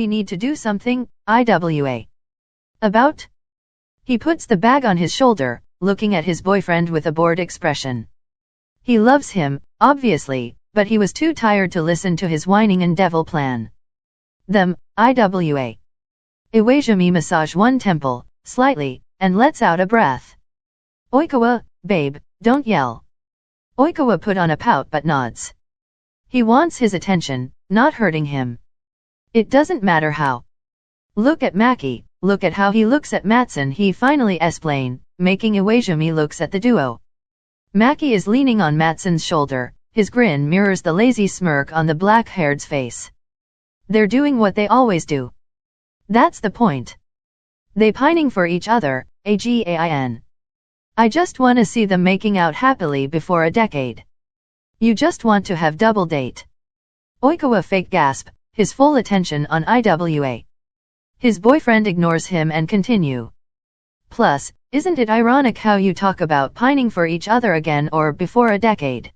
we need to do something, Iwa. About? He puts the bag on his shoulder, looking at his boyfriend with a bored expression. He loves him, obviously, but he was too tired to listen to his whining and devil plan. Iwa. Iwaizumi massage one temple, slightly, and lets out a breath. Oikawa, babe, don't yell. Oikawa put on a pout but nods. He wants his attention, not hurting him. It doesn't matter how. Look at Maki, look at how he looks at Mattsuhana, he finally explained, making Iwaizumi looks at the duo. Maki is leaning on Matsuna's shoulder, his grin mirrors the lazy smirk on the black-haired's face. They're doing what they always do. That's the point. They pining for each other, again. I just wanna see them making out happily before a decade. You just want to have double date. Oikawa fake gasp, his full attention on Iwa. His boyfriend ignores him and continue. Plus, isn't it ironic how you talk about pining for each other again or before a decade?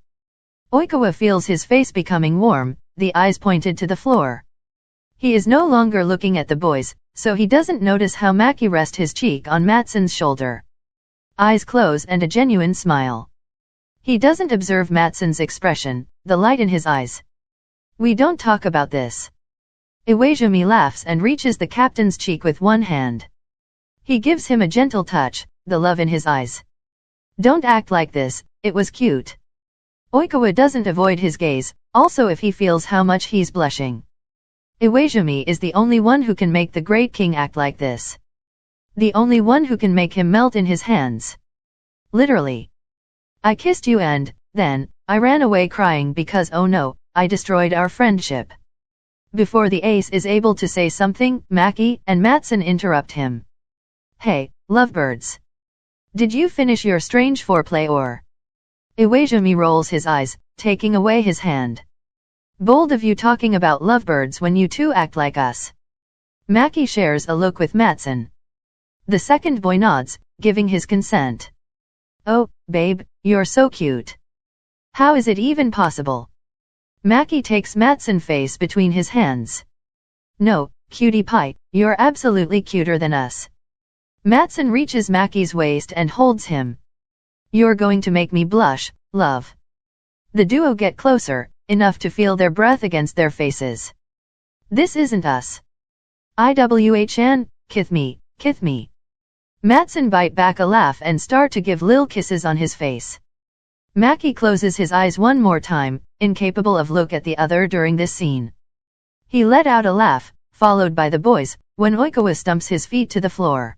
Oikawa feels his face becoming warm, the eyes pointed to the floor. He is no longer looking at the boys, so he doesn't notice how Maki rests his cheek on Matsuna's shoulder. Eyes close and a genuine smile. He doesn't observe Matsuna's expression, the light in his eyes. We don't talk about this. Iwaizumi laughs and reaches the captain's cheek with one hand. He gives him a gentle touch, the love in his eyes. Don't act like this, it was cute. Oikawa doesn't avoid his gaze, also if he feels how much he's blushing. Iwaizumi is the only one who can make the great king act like this. The only one who can make him melt in his hands. Literally. I kissed you and, then, I ran away crying because oh no, I destroyed our friendship. Before the ace is able to say something, Maki and Mattsuhana interrupt him. Hey, lovebirds. Did you finish your strange foreplay or? Iwaizumi rolls his eyes, taking away his hand. Bold of you talking about lovebirds when you two act like us. Maki shares a look with Mattsuhana. The second boy nods, giving his consent. Oh, babe, you're so cute. How is it even possible? Maki takes Matsuna's face between his hands. No, cutie pie, you're absolutely cuter than us. Mattsuhana reaches Maki's waist and holds him. You're going to make me blush, love. The duo get closer, enough to feel their breath against their faces. This isn't us. Iwhan, kith me. Mattsuhana bite back a laugh and start to give lil kisses on his face. Maki closes his eyes one more time, incapable of look at the other during this scene. He let out a laugh, followed by the boys, when Oikawa stumps his feet to the floor.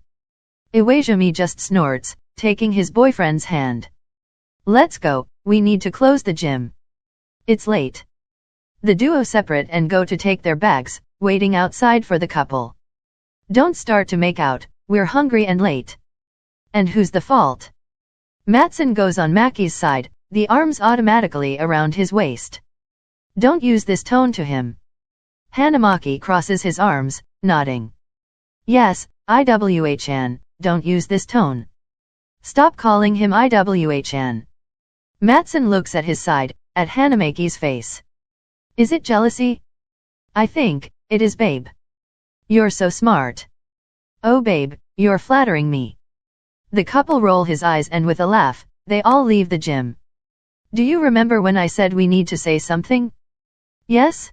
Iwaizumi just snorts, taking his boyfriend's hand. Let's go, we need to close the gym. It's late. The duo separate and go to take their bags, waiting outside for the couple. Don't start to make out, we're hungry and late. And who's the fault? Mattsuhana goes on Maki's side, the arms automatically around his waist. Don't use this tone to him. Hanamaki crosses his arms, nodding. Yes, Iwhan, don't use this tone. Stop calling him Iwhan. Mattsuhana looks at his side, at Hanamaki's face. Is it jealousy? I think it is, babe. You're so smart. Oh babe, you're flattering me. The couple roll his eyes and with a laugh, they all leave the gym. Do you remember when I said we need to say something? Yes?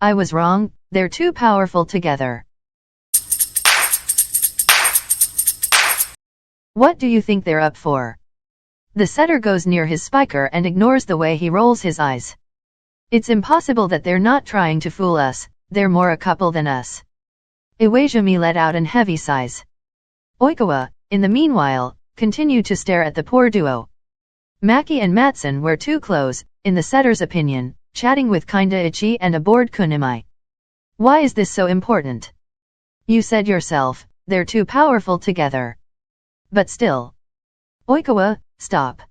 I was wrong, they're too powerful together. What do you think they're up for? The setter goes near his spiker and ignores the way he rolls his eyes. It's impossible that they're not trying to fool us, they're more a couple than us. Iwaizumi let out an heavy sigh. Oikawa, in the meanwhile, continued to stare at the poor duo. Maki and Mattsuhana were too close, in the setter's opinion, chatting with 𝔬𝖕𝖕𝖕𝖕 and a bored kunimai. Why is this so important? You said yourself, they're too powerful together. But still. Oikawa, stop.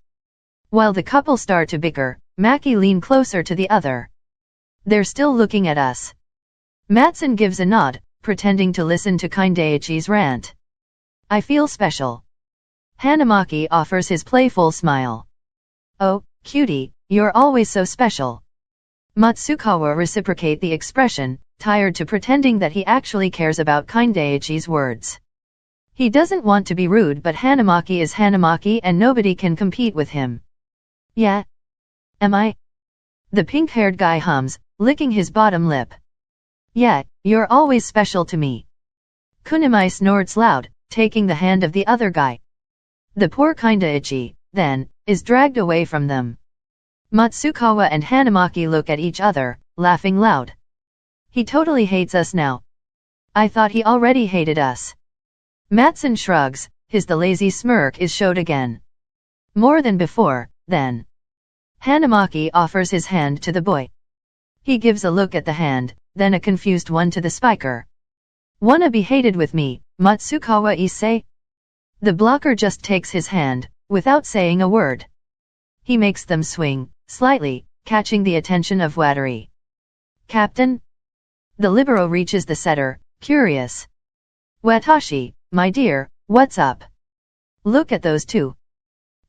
While the couple start to bicker, Maki lean closer to the other. They're still looking at us. Mattsuhana gives a nod, pretending to listen to 𝔬𝖕𝖕𝖕𝖕's rant. I feel special. Hanamaki offers his playful smile. Oh, cutie, you're always so special. Mattsuhana reciprocate the expression, tired to pretending that he actually cares about 𝔑𝖕𝖕𝖕𝖕𝖕's words. He doesn't want to be rude, but Hanamaki is Hanamaki and nobody can compete with him. Yeah? Am I? The pink-haired guy hums, licking his bottom lip. Yeah, you're always special to me. Kunimai snorts loud, taking the hand of the other guy. The poor 𝔑𝖕𝖕𝖕𝖕, then, is dragged away from them. Matsukawa and Hanamaki look at each other, laughing loud. He totally hates us now. I thought he already hated us. Mattsuhana shrugs, the lazy smirk is showed again. More than before, then. Hanamaki offers his hand to the boy. He gives a look at the hand, then a confused one to the spiker. Wanna be hated with me, Matsukawa-say? The blocker just takes his hand, without saying a word. He makes them swing, slightly, catching the attention of Watari. Captain? The libero reaches the setter, curious. Watashi, my dear, what's up? Look at those two.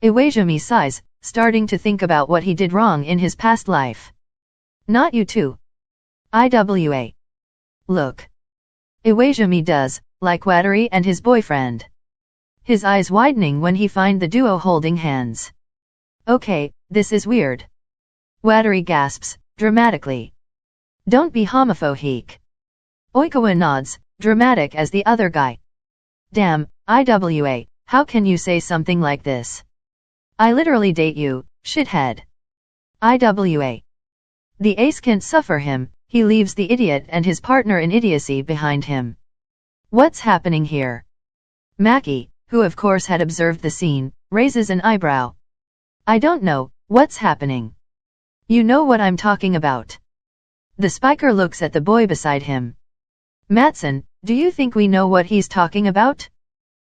Iwaizumi sighs, starting to think about what he did wrong in his past life. Not you too. Iwa. Look. Iwaizumi does, like Watari and his boyfriend. His eyes widening when he finds the duo holding hands. Okay, this is weird. Watari gasps, dramatically. Don't be homophobic. Oikawa nods, dramatic as the other guy. Damn, Iwa, how can you say something like this? I literally date you, shithead. Iwa. The ace can't suffer him, he leaves the idiot and his partner in idiocy behind him. What's happening here? Maki, who of course had observed the scene, raises an eyebrow. I don't know, what's happening? You know what I'm talking about. The spiker looks at the boy beside him. Mattsuhana, do you think we know what he's talking about?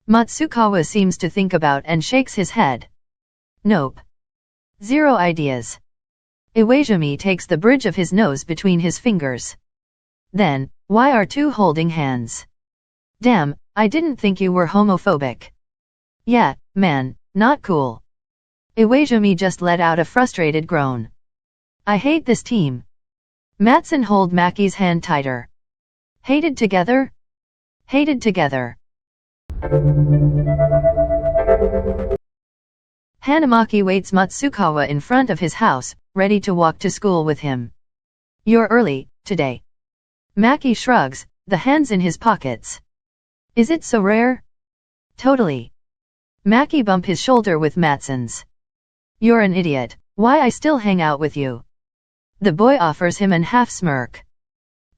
Matsukawa seems to think about and shakes his head. Nope. Zero ideas. Iwaizumi takes the bridge of his nose between his fingers. Then, why are two holding hands? Damn, I didn't think you were homophobic. Yeah, man, not cool. Iwaizumi just let out a frustrated groan. I hate this team. Mattsuhana hold Maki's hand tighter. Hated together? Hated together. Hanamaki waits Matsukawa in front of his house, ready to walk to school with him. You're early, today. Maki shrugs, the hands in his pockets. Is it so rare? Totally. Maki bump his shoulder with Mattsuhana's. You're an idiot, why I still hang out with you? The boy offers him an half smirk.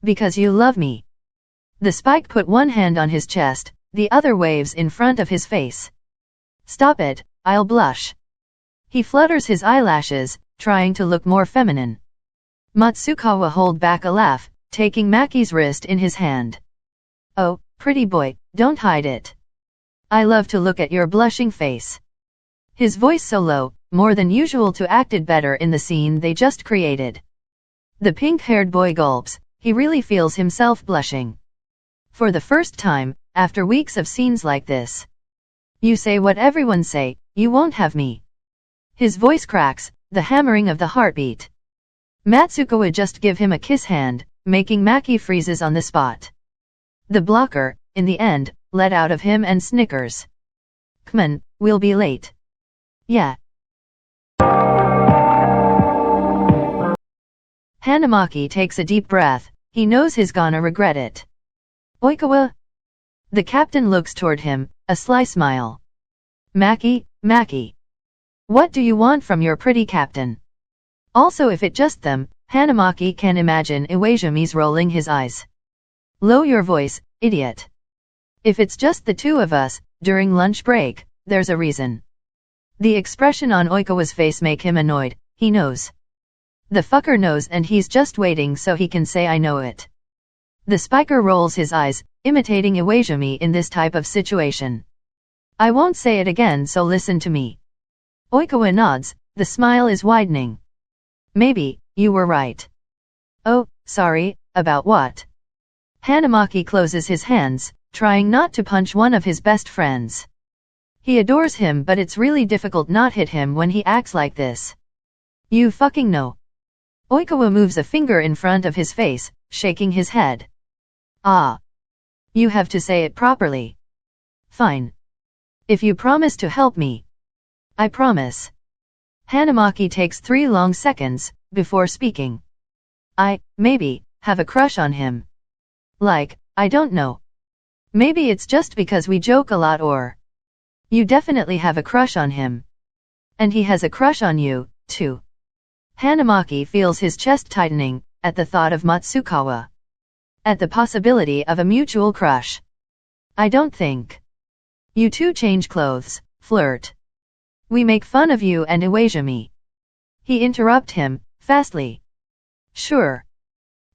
Because you love me. The spike put one hand on his chest, the other waves in front of his face. Stop it, I'll blush. He flutters his eyelashes, trying to look more feminine. Matsukawa hold back a laugh, taking Maki's wrist in his hand. Oh, pretty boy, don't hide it. I love to look at your blushing face. His voice so low, more than usual to acted better in the scene they just created. The pink-haired boy gulps, he really feels himself blushing. For the first time, after weeks of scenes like this. You say what everyone say, you won't have me. His voice cracks, the hammering of the heartbeat. Matsukawa just give him a kiss hand, making Maki freezes on the spot. The blocker, in the end, let out of him and snickers. Come on, we'll be late. Yeah. Hanamaki takes a deep breath, he knows he's gonna regret it. Oikawa? The captain looks toward him, a sly smile. Maki. What do you want from your pretty captain? Also if it just them, Hanamaki can imagine Iwaizumi's rolling his eyes. Lower your voice, idiot. If it's just the two of us, during lunch break, there's a reason. The expression on Oikawa's face make him annoyed, he knows. The fucker knows and he's just waiting so he can say I know it. The spiker rolls his eyes, imitating Iwaizumi in this type of situation. I won't say it again so listen to me. Oikawa nods, the smile is widening. Maybe, you were right. Oh, sorry, about what? Hanamaki closes his hands, trying not to punch one of his best friends. He adores him but it's really difficult not hit him when he acts like this. You fucking know. Oikawa moves a finger in front of his face, shaking his head. Ah. You have to say it properly. Fine. If you promise to help me. I promise. Hanamaki takes 3 long seconds before speaking. Maybe, have a crush on him. Like, I don't know. Maybe it's just because we joke a lot or. You definitely have a crush on him. And he has a crush on you, too. Hanamaki feels his chest tightening at the thought of Matsukawa. At the possibility of a mutual crush. I don't think. You two change clothes, flirt. We make fun of you and Iwaizumi. He interrupt him, fastly. Sure.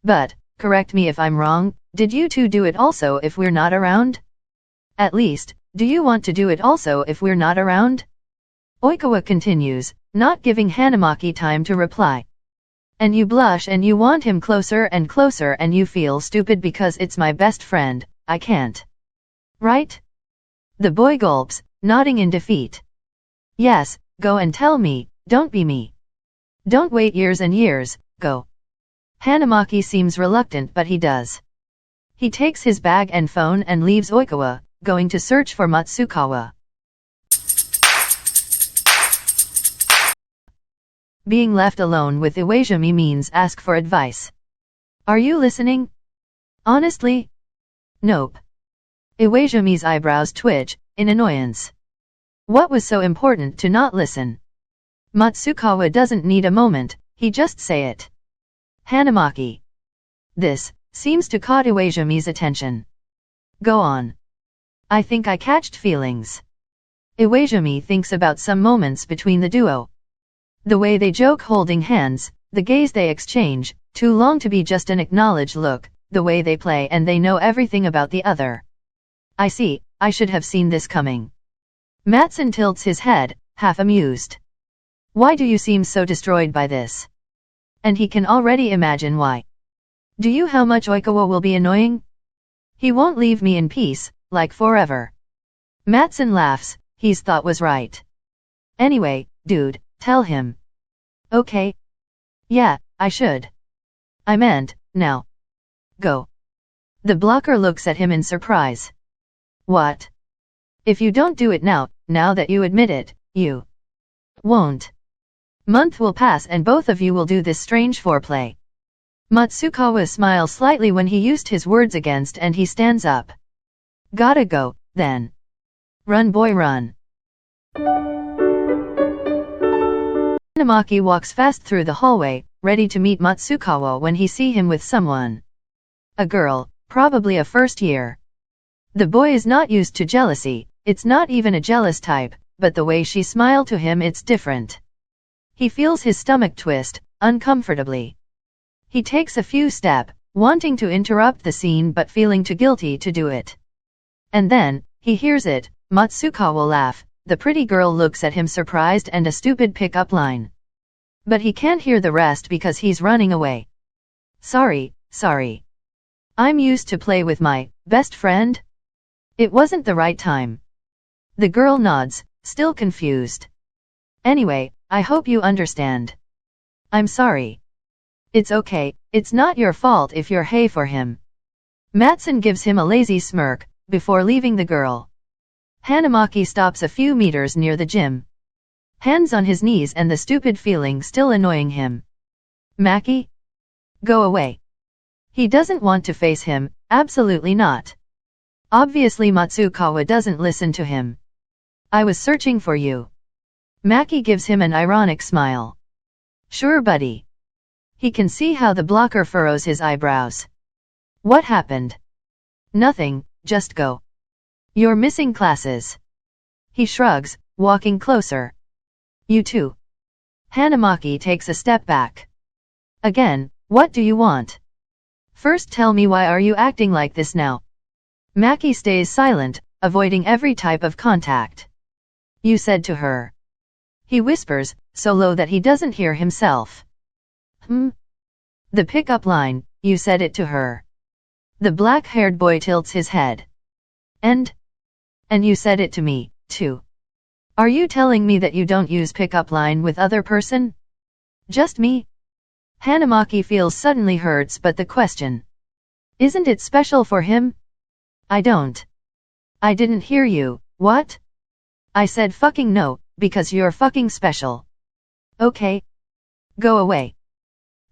But, correct me if I'm wrong, did you two do it also if we're not around? At least, do you want to do it also if we're not around? Oikawa continues, not giving Hanamaki time to reply. And you blush and you want him closer and closer and you feel stupid because it's my best friend, I can't. Right? The boy gulps, nodding in defeat. Yes, go and tell me, don't be me. Don't wait years and years, go. Hanamaki seems reluctant but he does. He takes his bag and phone and leaves Oikawa, going to search for Matsukawa. Being left alone with Iwaizumi means ask for advice. Are you listening? Honestly? Nope. Iwaizumi's eyebrows twitch, in annoyance. What was so important to not listen? Matsukawa doesn't need a moment, he just say it. Hanamaki. This seems to caught Iwaizumi's attention. Go on. I think I catched feelings. Iwaizumi thinks about some moments between the duo. The way they joke holding hands, the gaze they exchange, too long to be just an acknowledged look, the way they play and they know everything about the other. I see, I should have seen this coming. Mattsuhana tilts his head, half amused. Why do you seem so destroyed by this? And he can already imagine why. Do you how much Oikawa will be annoying? He won't leave me in peace, like forever. Mattsuhana laughs, his thought was right. Anyway, dude, tell him. Okay. Yeah, I should. I meant, now. Go. The blocker looks at him in surprise. What? If you don't do it now that you admit it, you won't. Month will pass and both of you will do this strange foreplay. Matsukawa smiles slightly when he used his words against and he stands up. Gotta go, then. Run boy run. Hanamaki walks fast through the hallway, ready to meet Matsukawa when he see him with someone. A girl, probably a first year. The boy is not used to jealousy, it's not even a jealous type, but the way she smiled to him it's different. He feels his stomach twist, uncomfortably. He takes a few steps, wanting to interrupt the scene but feeling too guilty to do it. And then, he hears it, Matsukawa laugh, the pretty girl looks at him surprised and a stupid pick-up line. But he can't hear the rest because he's running away. Sorry. I'm used to play with my best friend. It wasn't the right time. The girl nods, still confused. Anyway, I hope you understand. I'm sorry. It's okay, it's not your fault if you're hey for him. Mattsuhana gives him a lazy smirk, before leaving the girl. Hanamaki stops a few meters near the gym. Hands on his knees and the stupid feeling still annoying him. Maki? Go away. He doesn't want to face him, absolutely not. Obviously Matsukawa doesn't listen to him. I was searching for you. Maki gives him an ironic smile. Sure buddy. He can see how the blocker furrows his eyebrows. What happened? Nothing, just go. You're missing classes. He shrugs, walking closer. You too. Hanamaki takes a step back. Again, what do you want? First tell me why are you acting like this now? Maki stays silent, avoiding every type of contact. You said to her. He whispers, so low that he doesn't hear himself. The pickup line, you said it to her. The black-haired boy tilts his head. And you said it to me, too. Are you telling me that you don't use pickup line with other person? Just me? Hanamaki feels suddenly hurts but the question. Isn't it special for him? I didn't hear you, what? I said fucking no, because you're fucking special. Okay. Go away.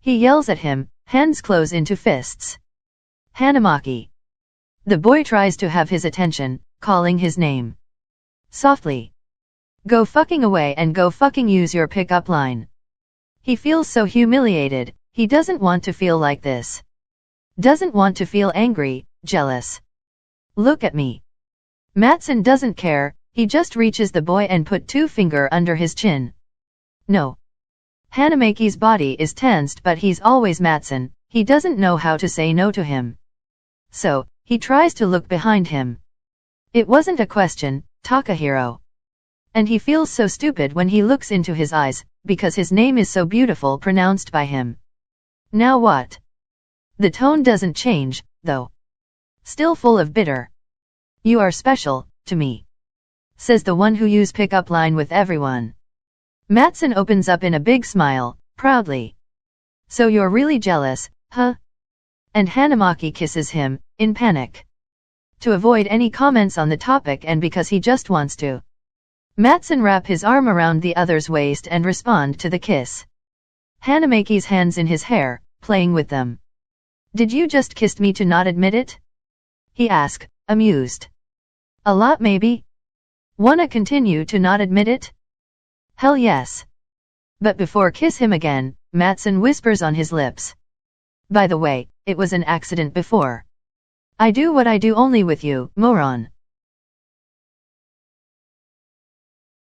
He yells at him, hands close into fists. Hanamaki. The boy tries to have his attention, calling his name. Softly. Go fucking away and go fucking use your pickup line. He feels so humiliated, he doesn't want to feel like this. Doesn't want to feel angry, jealous. Look at me. Mattsuhana doesn't care, he just reaches the boy and put 2 fingers under his chin. No. Hanamaki's body is tensed but he's always Mattsuhana, he doesn't know how to say no to him. So, he tries to look behind him. It wasn't a question, Takahiro. And he feels so stupid when he looks into his eyes, because his name is so beautiful pronounced by him. Now what? The tone doesn't change, though. Still full of bitter. You are special, to me. Says the one who use pickup line with everyone. Mattsuhana opens up in a big smile, proudly. So you're really jealous, huh? And Hanamaki kisses him, in panic. To avoid any comments on the topic and because he just wants to. Mattsuhana wrap his arm around the other's waist and respond to the kiss. Hanamaki's hands in his hair, playing with them. Did you just kiss me to not admit it? He asked, amused. A lot maybe? Wanna continue to not admit it? Hell yes. But before kiss him again, Mattsuhana whispers on his lips. By the way, it was an accident before. I do what I do only with you, moron.